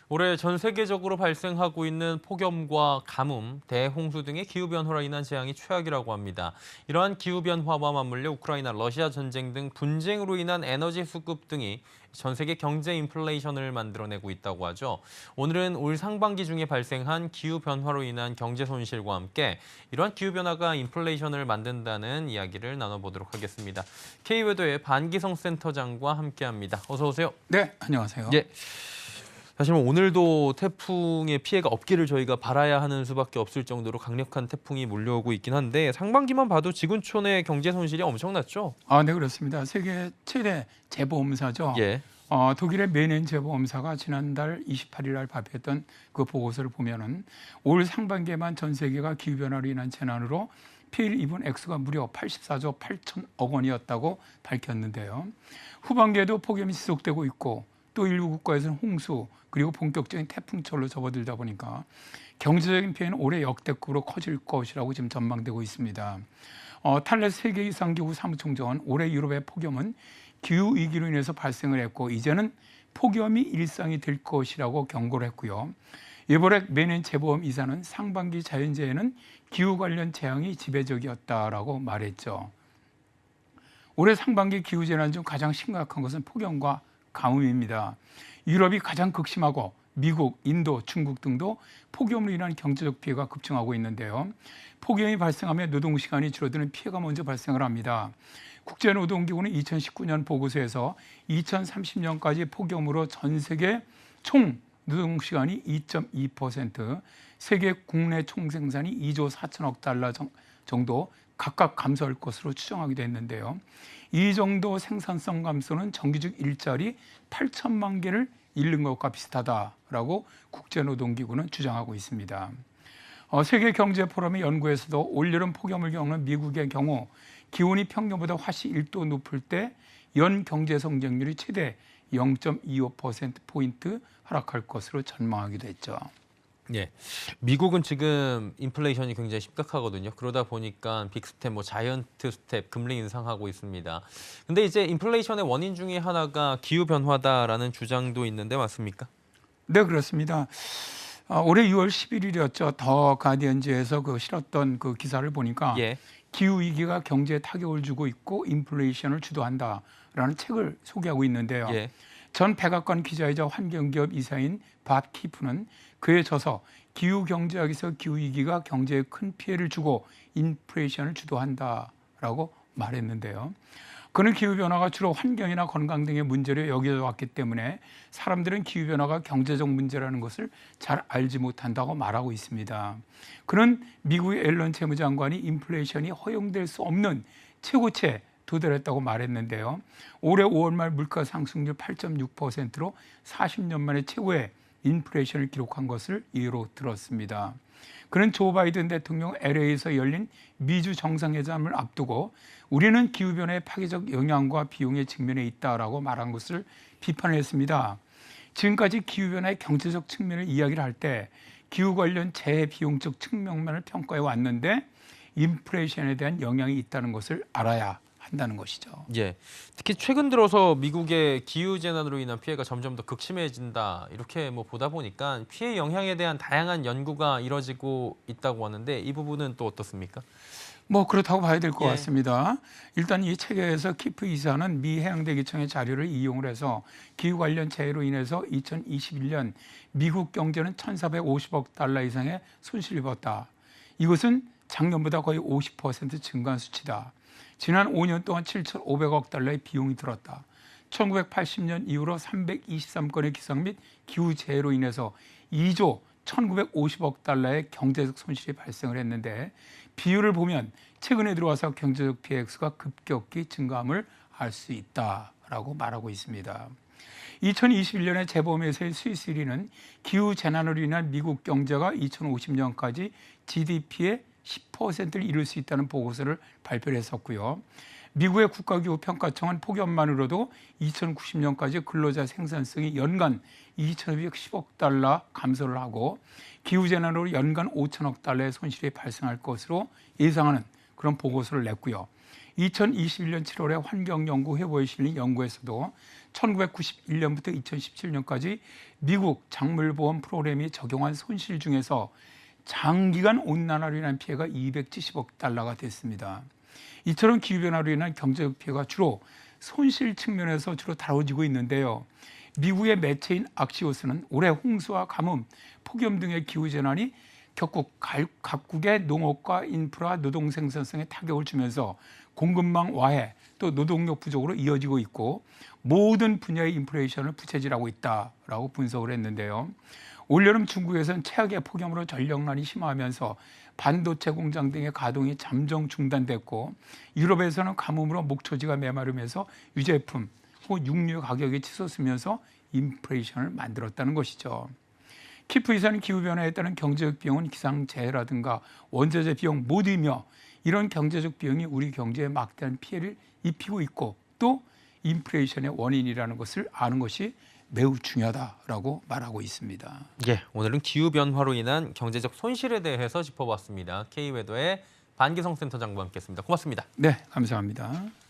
올해 전 세계적으로 발생하고 있는 폭염과 가뭄, 대홍수 등의 기후변화로 인한 재앙이 최악이라고 합니다. 이러한 기후변화와 맞물려 우크라이나, 러시아 전쟁 등 분쟁으로 인한 에너지 수급 등이 전 세계 경제 인플레이션을 만들어내고 있다고 하죠. 오늘은 올 상반기 중에 발생한 기후변화로 인한 경제 손실과 함께 이러한 기후변화가 인플레이션을 만든다는 이야기를 나눠보도록 하겠습니다. K웨더의 반기성 센터장과 함께합니다. 어서 오세요. 네, 안녕하세요. 예. 사실 오늘도 태풍의 피해가 없기를 저희가 바라야 하는 수밖에 없을 정도로 강력한 태풍이 몰려오고 있긴 한데 상반기만 봐도 지구촌의 경제 손실이 엄청났죠? 네, 그렇습니다. 세계 최대 재보험사죠. 예. 독일의 메넨 재보험사가 지난달 28일 날 발표했던 그 보고서를 보면은 올 상반기에만 전 세계가 기후변화로 인한 재난으로 피해를 입은 액수가 무려 84조 8천억 원이었다고 밝혔는데요. 후반기에도 폭염이 지속되고 있고 또 일부 국가에서는 홍수 그리고 본격적인 태풍철로 접어들다 보니까 경제적인 피해는 올해 역대급으로 커질 것이라고 지금 전망되고 있습니다. 탈레 세계 이상기후 사무총장은 올해 유럽의 폭염은 기후 위기로 인해서 발생을 했고 이제는 폭염이 일상이 될 것이라고 경고를 했고요. 예보렉 메넨 재보험 이사는 상반기 자연재해는 기후 관련 재앙이 지배적이었다라고 말했죠. 올해 상반기 기후재난 중 가장 심각한 것은 폭염과 가뭄입니다. 유럽이 가장 극심하고 미국, 인도, 중국 등도 폭염으로 인한 경제적 피해가 급증하고 있는데요. 폭염이 발생하면 노동시간이 줄어드는 피해가 먼저 발생을 합니다. 국제노동기구는 2019년 보고서에서 2030년까지 폭염으로 전 세계 총 노동시간이 2.2%, 세계 국내 총생산이 2조 4천억 달러 정도 각각 감소할 것으로 추정하기도 했는데요. 이 정도 생산성 감소는 정규직 일자리 8천만 개를 잃는 것과 비슷하다라고 국제노동기구는 주장하고 있습니다. 세계경제포럼의 연구에서도 올여름 폭염을 겪는 미국의 경우 기온이 평년보다 훨씬 1도 높을 때 연 경제 성장률이 최대 0.25%포인트 하락할 것으로 전망하기도 했죠. 예. 미국은 지금 인플레이션이 굉장히 심각하거든요. 그러다 보니까 빅스텝, 자이언트 스텝, 금리 인상하고 있습니다. 근데 이제 인플레이션의 원인 중에 하나가 기후 변화다라는 주장도 있는데 맞습니까? 네, 그렇습니다. 올해 6월 11일이었죠. 더 가디언즈에서 실었던 그 기사를 보니까 예. 기후 위기가 경제에 타격을 주고 있고 인플레이션을 주도한다라는 책을 소개하고 있는데요. 예. 전 백악관 기자이자 환경기업 이사인 밥 키프는 그에 져서 기후 경제학에서 기후 위기가 경제에 큰 피해를 주고 인플레이션을 주도한다라고 말했는데요. 그는 기후변화가 주로 환경이나 건강 등의 문제로 여겨져 왔기 때문에 사람들은 기후변화가 경제적 문제라는 것을 잘 알지 못한다고 말하고 있습니다. 그는 미국의 앨런 재무장관이 인플레이션이 허용될 수 없는 최고치에 도달했다고 말했는데요. 올해 5월 말 물가 상승률 8.6%로 40년 만에 최고의 인플레이션을 기록한 것을 예로 들었습니다. 그는 조 바이든 대통령 LA에서 열린 미주 정상회담을 앞두고 우리는 기후변화의 파괴적 영향과 비용에 직면해 있다라고 말한 것을 비판했습니다. 지금까지 기후변화의 경제적 측면을 이야기를 할 때 기후 관련 재해 비용적 측면만을 평가해 왔는데 인플레이션에 대한 영향이 있다는 것을 알아야 한다는 것이죠. 예. 특히 최근 들어서 미국의 기후 재난으로 인한 피해가 점점 더 극심해진다. 이렇게 보다 보니까 피해 영향에 대한 다양한 연구가 이뤄지고 있다고 하는데 이 부분은 또 어떻습니까? 그렇다고 봐야 될 것 예. 같습니다. 일단 이 책에서 키프 이사는 미 해양대기청의 자료를 이용을 해서 기후 관련 재해로 인해서 2021년 미국 경제는 1,450억 달러 이상의 손실을 입었다. 이것은 작년보다 거의 50% 증가한 수치다. 지난 5년 동안 7,500억 달러의 비용이 들었다. 1980년 이후로 323건의 기상 및 기후재해로 인해서 2조 1,950억 달러의 경제적 손실이 발생을 했는데 비율을 보면 최근에 들어와서 경제적 피해 액수가 급격히 증가함을 알 수 있다라고 말하고 있습니다. 2021년에 재보험회사의 스위스 1위는 기후 재난으로 인한 미국 경제가 2050년까지 GDP의 10%를 이룰 수 있다는 보고서를 발표를 했었고요. 미국의 국가기후평가청은 폭염만으로도 2090년까지 근로자 생산성이 연간 2,210억 달러 감소를 하고 기후재난으로 연간 5천억 달러의 손실이 발생할 것으로 예상하는 그런 보고서를 냈고요. 2021년 7월에 환경연구회보에 실린 연구에서도 1991년부터 2017년까지 미국 작물보험 프로그램이 적용한 손실 중에서 장기간 온난화로 인한 피해가 270억 달러가 됐습니다. 이처럼 기후변화로 인한 경제적 피해가 주로 손실 측면에서 주로 다뤄지고 있는데요. 미국의 매체인 악시오스는 올해 홍수와 가뭄, 폭염 등의 기후재난이 결국 각국의 농업과 인프라, 노동 생산성에 타격을 주면서 공급망 와해, 또 노동력 부족으로 이어지고 있고 모든 분야의 인플레이션을 부채질하고 있다라고 분석을 했는데요. 올여름 중국에서는 최악의 폭염으로 전력난이 심화하면서 반도체 공장 등의 가동이 잠정 중단됐고 유럽에서는 가뭄으로 목초지가 메마르면서 유제품 혹은 육류 가격이 치솟으면서 인플레이션을 만들었다는 것이죠. 키프이사는 기후변화에 따른 경제적 비용은 기상재해라든가 원자재 비용 모두이며 이런 경제적 비용이 우리 경제에 막대한 피해를 입히고 있고 또 인플레이션의 원인이라는 것을 아는 것이 매우 중요하다라고 말하고 있습니다. 예, 오늘은 기후변화로 인한 경제적 손실에 대해서 짚어봤습니다. K웨더의 반기성 센터장과 함께했습니다. 고맙습니다. 네, 감사합니다.